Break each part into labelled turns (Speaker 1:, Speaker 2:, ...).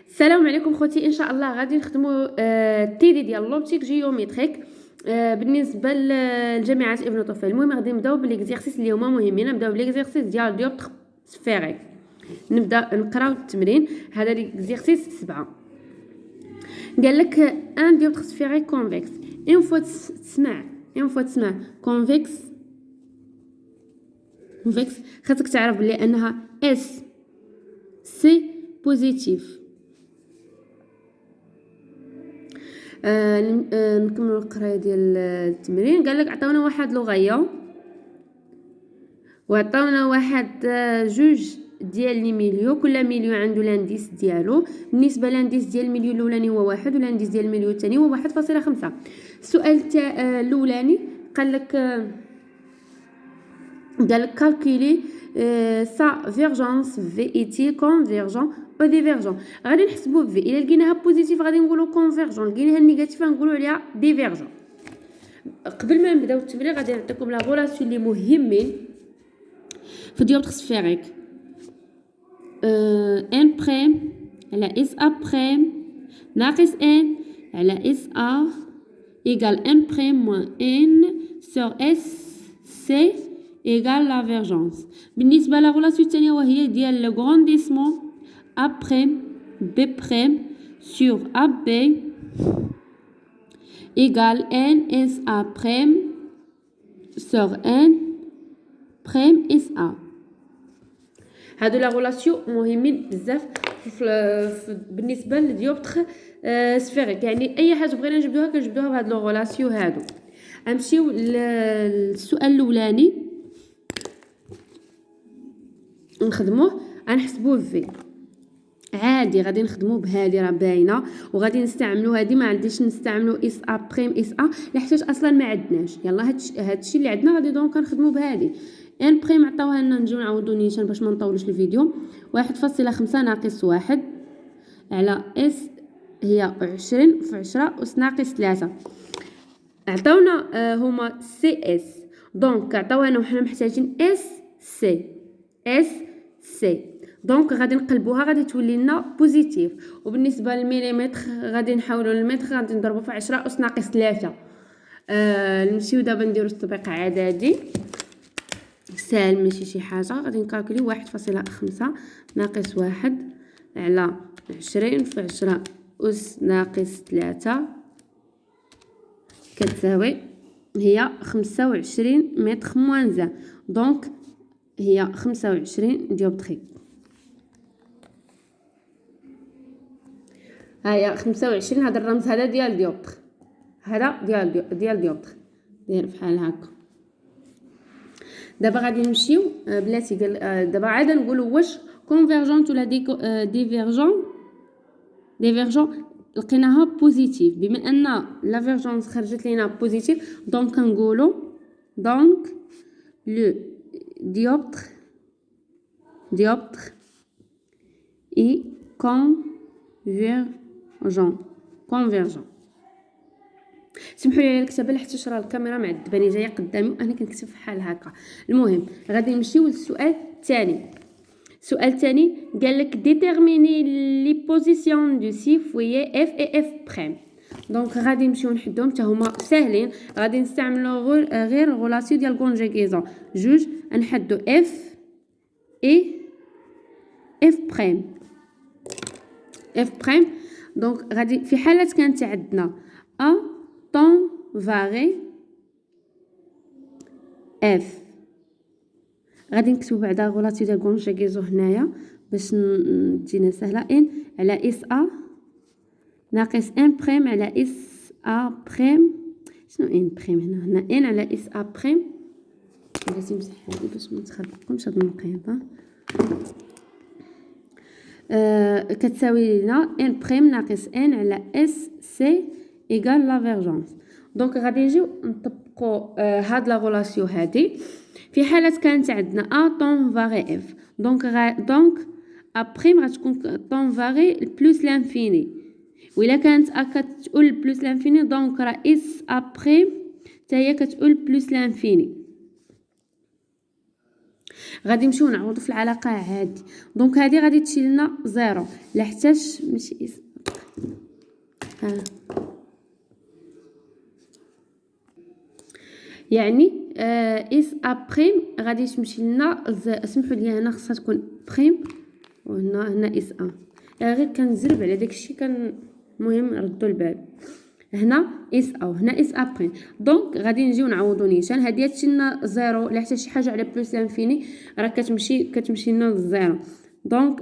Speaker 1: السلام عليكم خوتي. ان شاء الله غادي نخدموا التيدي ديال لوبتيك جيومتريك بالنسبه للجامعات ابن طفيل. المهم غادي نبداو بالاكزيرسيس اللي هما مهمين. نبداو بالاكزيرسيس ديال ديوبتر سفيريك. نبدا نقراو التمرين. هذا الاكزيرسيس 7 قال لك ان ديوبتر سفيريك كونفكس. اون فوا تسمع كونفكس خاصك تعرف بلي انها اس سي بوزيتيف. نكملوا القرايه ديال التمرين. قال لك عطاونا واحد لغيه وعطاونا واحد جوج ديال لي ميليو. كل ميليو عنده لانديس ديالو. بالنسبه لانديس ديال الميليو الاولاني هو 1 ولانديس ديال الميليو الثاني هو 1.5. السؤال تاع الاولاني قال لك كالكولي سا فيرجونس في ايتي كونفيرجون او ديفيرجون. غادي نحسبوه في الا لقيناها بوزيتيف غادي نقولوا كونفيرجون، لقيناها نيجاتيف غنقولوا عليها ديفيرجون. قبل ما نبداو التمرين غادي نعطيكم لا غولاسيون اللي مهمين في ديوبتر سفيريك. ان بريم على اس ا بريم ناقص ان على اس ا ايغال ان بريم موان ان سور اس سي ايغال لا فيرجونس. بالنسبه لا غولاسيون الثانيه وهي ديال لو غرونديسمون A prime B prime sur AB égale NSA prime sur N prime SA. هادو لا غولاسيون مهمين بزاف بالنسبه لديوبتر سفيريك. يعني اي حاجه بغينا نجبدوها كنجبدوها بهاد لو غولاسيون هادو. نمشيو للسؤال الاولاني نخدموه. غنحسبوه في عادي غادي نخدموا بهادي راه باينه وغادي نستعملوا هادي. ما عنديش نستعملوا اس ا بريم اس ا لحيت اصلا ما عندناش. يلا هادشي اللي عندنا غادي دونك كنخدموا بهادي. ان بريم عطاوها لنا نجيو نعاودو نيشان باش ما نطولوش الفيديو. 1.5 ناقص 1 على اس هي 20 في 10 اس ناقص 3. عطاونا هما سي اس دونك عطاونا وحنا محتاجين اس سي دونك غادي نقلبوها غادي تولي لنا بوزيتيف. وبالنسبه للمليمتر غادي نحولوا للمتر غادي نضربوا في 10 اس ناقص 3. نمشيو دابا نديرو التطبيق عددي سهل ماشي شي حاجه. غادي نكالكولي 1.5 ناقص 1 على 20 في 10 اس ناقص 3 كتساوي هي 25 متر موان زان. دونك هي 25 ديوبتري. هيا 25. هذا الرمز هذا ديال ديوبتر، هذا ديال ديوبتر داير بحال هكا. دابا غادي نمشيو بلاتي دابا عاد نقولوا واش كونفيرجونت ولا ديفيرجون لقيناها بوزيتيف. بما ان لا فيرجونس خرجت لينا بوزيتيف دونك كنقولوا دونك لو ديوبتر اي كونفيرجون. سمحوا لي على الكتابه لحتى راه الكاميرا معذباني جايه قدامي وانا كنكتب بحال هكا. المهم غادي نمشيو للسؤال الثاني. السؤال الثاني قال لك ديتيرميني لي بوزيسيون دو سي فويي اف اي اف بريم. دونك غادي نمشيو نحدوهم حتى هما ساهلين. غادي نستعملوا غير غولاسيون ديال كونجيغيزون جوج. نحدو اف اي اف بريم. دونك غادي في حالات كانت عندنا ا طون فاري اف غادي نكتبو بعدا غولاسيون ديال كونجيغيزون هنايا باش تجينا سهله. ان على اس ا ناقص ان بريم على اس ا بريم. شنو ان بريم هنا ان على اس ا بريم. بغيتي نمسح هادي باش ما تخربقكمش هاد النقيضه. كتساوي لنا ان بريم ناقص ان على اس سي ايغال لا فيرجونس. دونك غادي نجيو نطبقوا هاد لا غولاسيون هادي في حالات كانت عندنا ا طون فاري اف. دونك ا بريم غتكون طون فاري بلس لانفيني. وإلا كانت ا كتقول بلس لانفيني دونك راه اس ا بريم حتى هي كتقول بلس لانفيني. غادي نمشيو نعوضو في العلاقه عادي. دونك هذه غادي تشي لنا زيرو لحتاش ماشي اس يعني اس ابريم غادي تمشي لنا سمحوا لي هنا خصها تكون بريم وهنا اس ا. غير كنزرب على داكشي المهم ردوا البال. هنا اس ا وهنا اس ابريم. دونك غادي نجيو نعوضو نيشان. هادي تمشي لنا زيرو حتى شي حاجه على بلوس لانفيني راه كتمشي لنا للزيرو. دونك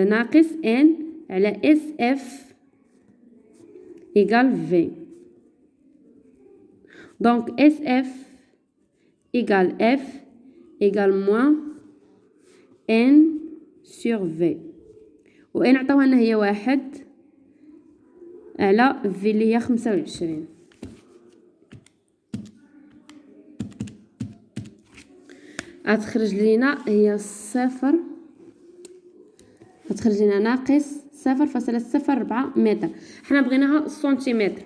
Speaker 1: ناقص ان على اس اف ايكال في. دونك اس اف ايكال اف ايكال موان ان سور في. و ان عطاوها لنا هي 1 على في اللي هي 25. غتخرج لينا هي صفر، غتخرج لنا ناقص 0.04 متر. حنا بغيناها سنتيمتر.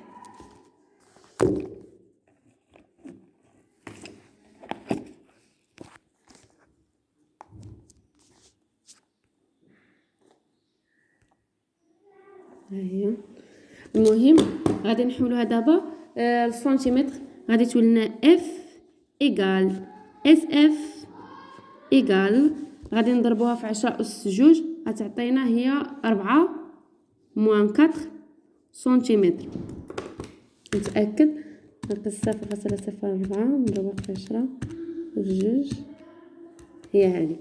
Speaker 1: هي المهم غادي نحولوها دابا السنتيمتر. غادي تولي لنا اف ايكال اس اف ايكال غادي نضربوها في 10 أس 2 غتعطينا هي 4 موان 4 سنتيمتر. نتاكد ناقص 0.04 نضربوها في 10 أس 2 هي هذه.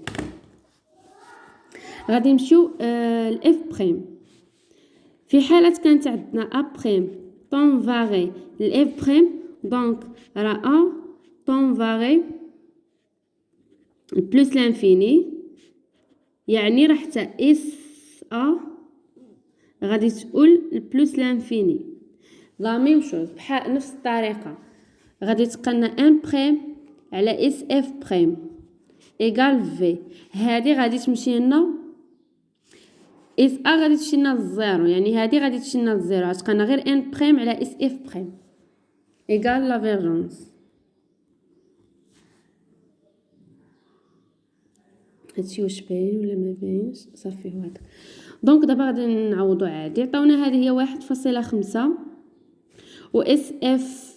Speaker 1: غادي نمشيو الاف بريم. في حالة كانت عندنا ا بريم طون فاري الاف بريم دونك راه ا طون فاري بلوس لانفيني يعني راه حتى اس ا غادي تقول بلوس لانفيني. لا ميم شوز بحال نفس الطريقه غادي تبقى لنا ان بريم على اس اف بريم ايكال في. هذه غادي تمشي لنا اس ا غادي تمشي لنا للزيرو يعني هذه غادي تمشي لنا للزيرو غتبقى لنا غير ان بريم على اس اف بريم ايكال لا فيرجونس. هادشي واش باين ولا ما باينش؟ صافي هو هذا. دونك دابا غادي نعوضو عادي. عطاونا هذه هي 1.5 و اس اف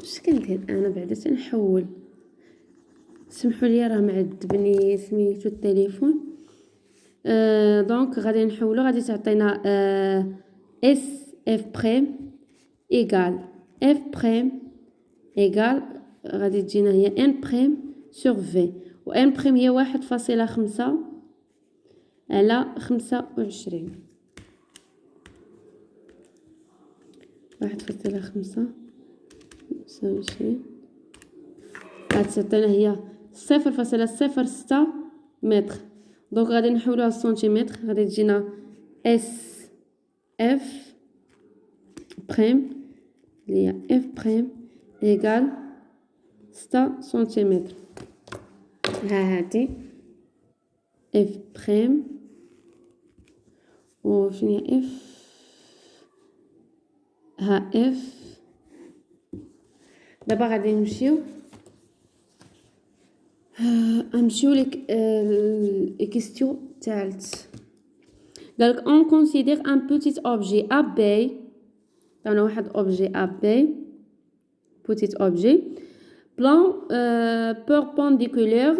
Speaker 1: اش كندير انا بعدا تنحول سمحوا لي راه معذبني سميتو التليفون. دونك غادي نحولو غادي تعطينا اس اف بريم ايكال اف بريم ايكال غادي تجينا هي ان بريم سور في و ان بريم هي 1.5 على 25. 1.5 25 غتعطينا هي 0.06 متر. دونك غادي نحولوها للسنتيمتر غادي تجينا اس اف بريم اللي هي اف بريم ايكال 6 سنتيمتر. ها هادي اف بريم و شنو هي اف ها اف. دابا غادي نمشيو لك لي كيستيون تالت. قالك on considère un petit objet AB. عطاونا واحد objet AB petit objet plan perpendiculaire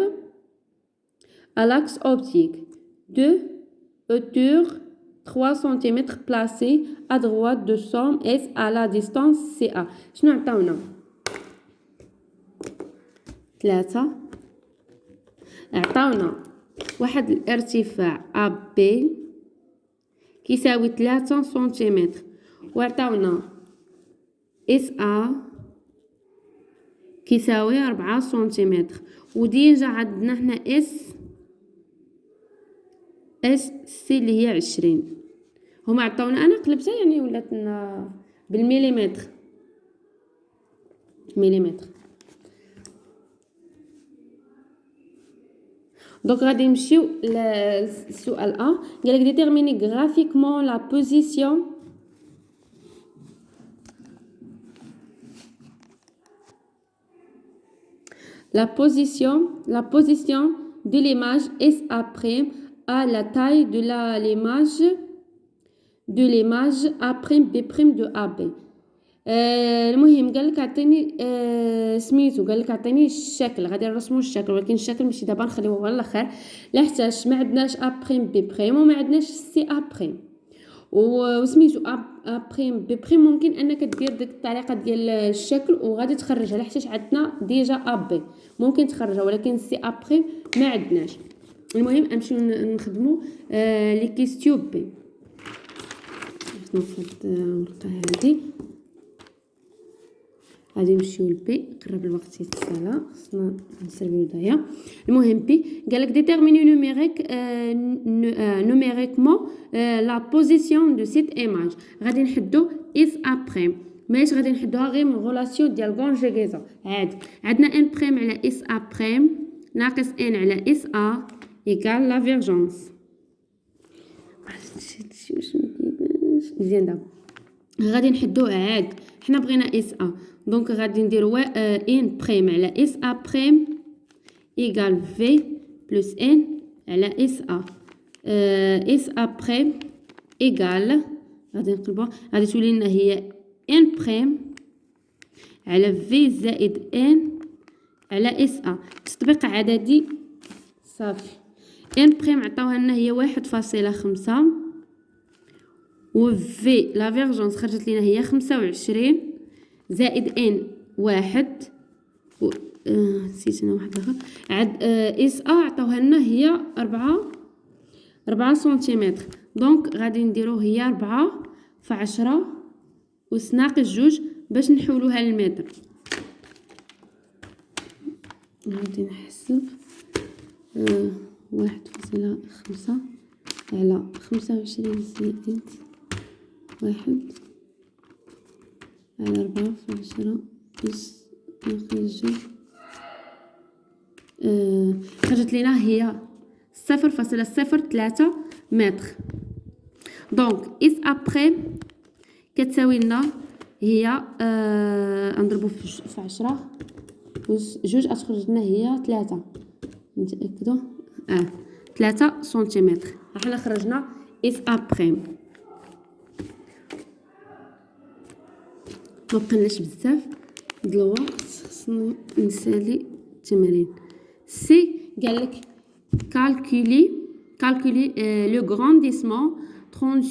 Speaker 1: à l'axe optique de hauteur 3 cm placé à droite de somme S à la distance CA. شنو عطاونا 3 عطاونا واحد الارتفاع AB كيساوي 3 سنتيمتر وعطاونا SA كيساوي 4 سنتيمتر وديجا عندنا هنا اس سي اللي هي 20. هما عطاونا انا قلبتها يعني ولات لنا بالمليمتر مليمتر. دونك غادي نمشيو للسؤال ا. قالك ديتيرميني غرافيكمون لا بوزيسيون la position de l'image SA' à la taille de l'image A', B' de AB. المهم قال لك عطيني سميتو، قال لك عطيني الشكل، غادي نرسمو الشكل، ولكن الشكل ماشي دابا نخليوه للاخر لحتاش ما عندناش A', B' وما عندناش سي A'. وسميتو A'، B' ممكن انك دير ديك الطريقه ديال الشكل وغادي تخرجها لحتاش عندنا ديجا AB ممكن تخرجها، ولكن سي A' ما عندناش. المهم نمشيو نخدمو لي كيستيون بي. ناخذ الورقه هذه، غادي نمشيو لبي، قرب الوقت يتسالى، خصنا نسربيو دايا. المهم بي قال لك ديتيرميني نوميريكمون لا بوزيسيون دو سيت ايماج. غادي نحدو اس ابريم، ماشي غادي نحدوها غير من غولاسيون ديال كونجيغيزون عادي. عندنا ان بريم على اس ابريم ناقص ان على اس ا ايكال لا فيرجونس. مزيان دابا غادي نحدوه عاد، حنا بغينا اس ا دونك غادي نديرو ان بريم على اس ا بريم ايكال في بلس ان على اس ا. اس ا بريم ايكال غادي نقلبوها، غادي تولي لنا هي ان بريم على في زائد ان على اس ا. تطبيق عددي صافي. ان بريم عطاوها لنا هي 1.5 و في لا فيرجونس خرجت لنا هي 25 زائد ان 1 نسيت انا واحد اخر عاد اس ا عطاوها لنا هي 4 سنتيمتر. دونك غادي نديرو هي 4 في 10 أس ناقص 2 باش نحولوها للمتر. غادي نحسب 1.5 على 25 زائد 1 على 4 في 10 أس ناقص 2 خرجت لينا هي 0.03 متر. دونك اس ابري كتساوي لنا هي نضربو في 10 أس 2 غتخرج لنا هي 3. نتاكدوا 3 سنتيمتر. حنا خرجنا اس ابريم. مبقيناش بزاف د الوقت، خصني نسالي التمرين. سي قالك calculer le grandissement 30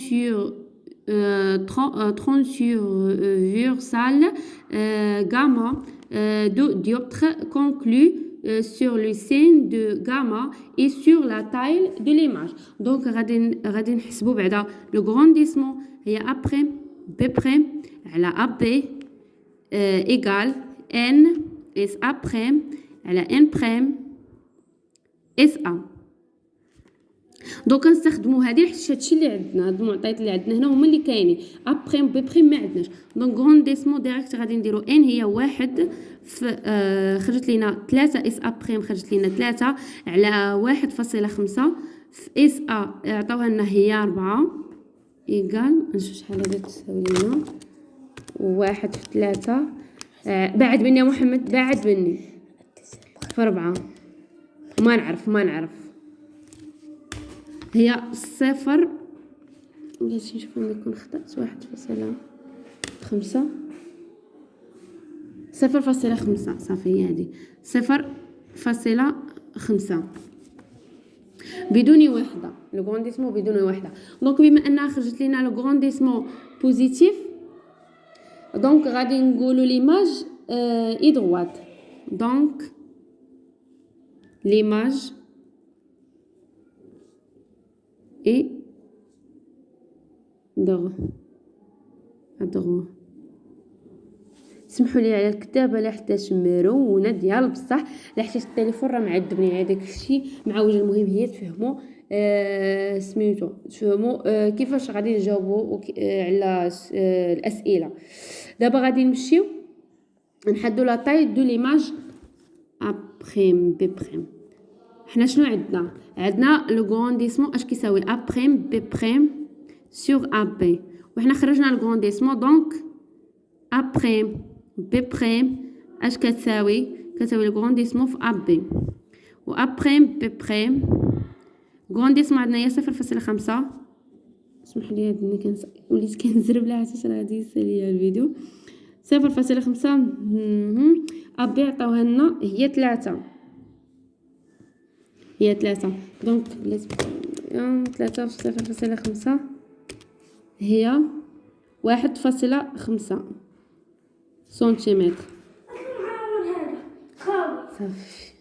Speaker 1: sur Vursal gamma de dioptre conclut sur le signe de gamma et sur la taille de l'image. Donc غادي نحسبوا بعدا le grandissement هي A' B' على AB égal n S A' على n' اس ا. دونك نستخدموا هذه حيت هادشي اللي عندنا، هاد المعطيات اللي عندنا هنا هما اللي كاينين. ا بريم بي بريم ما عندناش، دونك غونديسمون ديريكت غادي نديرو ان هي 1 في خرجت لينا 3 اس ا بريم خرجت لينا 3 على 1.5 في اس ا عطاوها لنا هي 4 ايكال نشوف شحال هذا تساوي لنا 1 في 3 بعد مني يا محمد بعد مني في 4 ما نعرف هي 0 باش نشوف عندي كون خطأت 1.5 0.5 صافي هي هادي 0.5 بدون وحده لو غرونديسمون بدون وحده. دونك بما انها خرجت لينا لو غرونديسمون بوزيتيف دونك غادي نقولوا ليماج اي دروات. دونك l'image est droit. سمحوا لي على الكتابه لحتاش مرونه ديال بصح لحتاش التليفون راه معذبني هذاك الشيء معوج. المهم هي تفهموا سميتو تفهموا كيفاش غادي نجاوبوا على الاسئله. دابا غادي نمشيو نحدوا لا طاي دو ليماج ابريم بي بريم. حنا شنو عندنا لو غرونديسمون اش كيساوي ا بريم بي بريم سور ا بي، وحنا خرجنا لو غرونديسمون دونك ا بريم بي بريم اش كتساوي كتساوي الكغونديسمون في اب و ابريم بي بريم. كغونديسمون عندنا هي 0.5. اسمح لي هادني وليت كنزرب لا عرفتش راه غادي يسالي ليا الفيديو. 0.5 ابي عطاوها لنا هي 3. دونك بلاتي 3 في 0.5 هي 1.5 سنتيمتر. صافي.